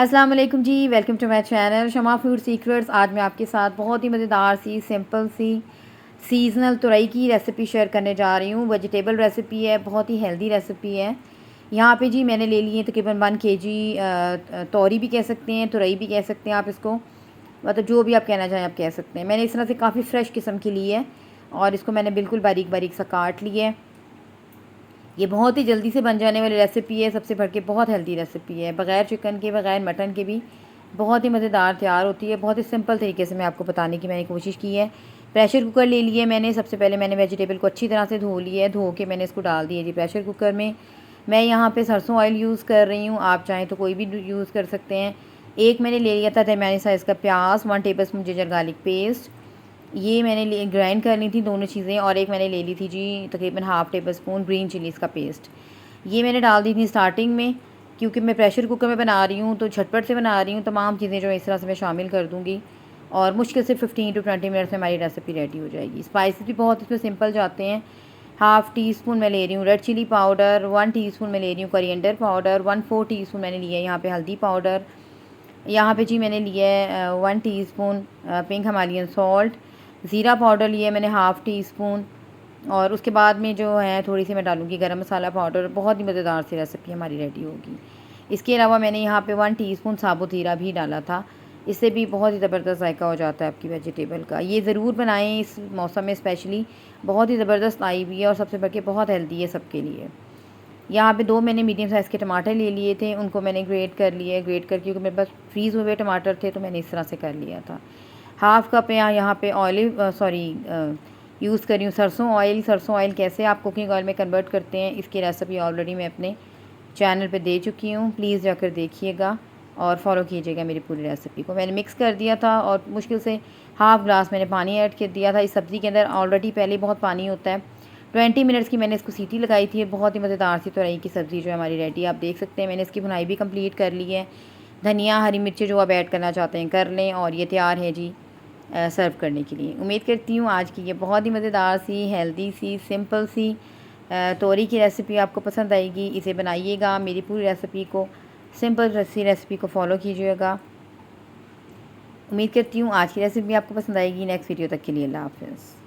अस्सलाम वालेकुम जी, welcome to my channel Shama food secrets. आज मैं आपके साथ बहुत ही मज़ेदार सी सिंपल सी सीज़नल तुरई की रेसिपी शेयर करने जा रही हूँ। वेजिटेबल रेसिपी है, बहुत ही हेल्दी रेसिपी है। यहाँ पे जी मैंने ले लिए तकरीबन 1 केजी तोरी भी कह सकते हैं, तुरई भी कह सकते हैं आप इसको, मतलब जो भी आप कहना चाहें आप कह सकते हैं। मैंने इस तरह से काफ़ी फ़्रेश किस्म की ली है और इसको मैंने बिल्कुल बारीक बारीक सा काट लिया है। ये बहुत ही जल्दी से बन जाने वाली रेसिपी है, सबसे बढ़ के बहुत हेल्दी रेसिपी है, बग़ैर चिकन के बग़ैर मटन के भी बहुत ही मज़ेदार तैयार होती है। बहुत ही सिंपल तरीके से मैं आपको बताने की मैंने कोशिश की है। प्रेशर कुकर ले लिए मैंने। सबसे पहले मैंने वेजिटेबल को अच्छी तरह से धो लिया है, धो के मैंने इसको डाल दिया जी प्रेशर कुकर में। मैं यहाँ पे सरसों ऑयल यूज़ कर रही हूँ, आप चाहें तो कोई भी यूज़ कर सकते हैं। एक मैंने ले लिया था दरमियानी साइज़ का प्याज, 1 टेबलस्पून जिंजर गार्लिक पेस्ट, ये मैंने ग्राइंड कर ली थी दोनों चीज़ें, और एक मैंने ले ली थी जी तकरीबन half table spoon green chillies का पेस्ट। ये मैंने डाल दी थी स्टार्टिंग में, क्योंकि मैं प्रेशर कुकर में बना रही हूँ तो झटपट से बना रही हूँ। तमाम चीज़ें जो इस तरह से मैं शामिल कर दूँगी और मुश्किल से 15 टू 20 मिनट्स में हमारी रेसिपी रेडी हो जाएगी। स्पाइसेस भी बहुत इसमें सिंपल जाते हैं। हाफ़ टी स्पून मैं ले रही हूँ रेड चिली पाउडर, 1 टीस्पून मैं ले रही हूँ कोरिएंडर पाउडर, 1/4 टीस्पून मैंने लिया है यहाँ पे हल्दी पाउडर। यहाँ पे जी मैंने लिया है 1 टीस्पून पिंक हिमालयन सॉल्ट। ज़ीरा पाउडर लिया है मैंने हाफ़ टी स्पून, और उसके बाद में जो है थोड़ी सी मैं डालूँगी गरम मसाला पाउडर। बहुत ही मज़ेदार सी रेसिपी हमारी रेडी होगी। इसके अलावा मैंने यहाँ पे 1 टीस्पून साबुत ज़ीरा भी डाला था, इससे भी बहुत ही ज़बरदस्त जायका हो जाता है आपकी वेजिटेबल का। ये ज़रूर बनाएं इस मौसम में स्पेशली, बहुत ही ज़बरदस्त आई हुई है और सबसे बढ़ के बहुत हेल्दी है सबके लिए। यहाँ पे 2 मैंने मीडियम साइज़ के टमाटर ले लिए थे, उनको मैंने ग्रेट कर लिया है। ग्रेट करके, क्योंकि मेरे पास फ्रीज़ हुए टमाटर थे तो मैंने इस तरह से कर लिया था। हाफ़ कप यहाँ पे यूज़ कर रही हूँ सरसों ऑयल। सरसों ऑयल कैसे आप कुकिंग ऑयल में कन्वर्ट करते हैं, इसकी रेसिपी ऑलरेडी मैं अपने चैनल पे दे चुकी हूँ, प्लीज़ जाकर देखिएगा और फॉलो कीजिएगा मेरी पूरी रेसिपी को। मैंने मिक्स कर दिया था और मुश्किल से हाफ़ ग्लास मैंने पानी ऐड कर दिया था। इस सब्ज़ी के अंदर ऑलरेडी पहले बहुत पानी होता है। 20 मिनट्स की मैंने इसको सीटी लगाई थी। बहुत ही मज़ेदार सी तुरई की सब्ज़ी जो है हमारी रेडी, आप देख सकते हैं। मैंने इसकी भुनाई भी कंप्लीट कर ली है। धनिया, हरी मिर्ची जो आप ऐड करना चाहते हैं कर लें, और ये तैयार है जी सर्व करने के लिए। उम्मीद करती हूँ आज की ये बहुत ही मज़ेदार सी, हेल्दी सी, सिंपल सी तोरी की रेसिपी आपको पसंद आएगी। इसे बनाइएगा, मेरी पूरी रेसिपी को, सिंपल सी रेसिपी को फॉलो कीजिएगा। उम्मीद करती हूँ आज की रेसिपी आपको पसंद आएगी। नेक्स्ट वीडियो तक के लिए अल्लाह हाफ़िज़।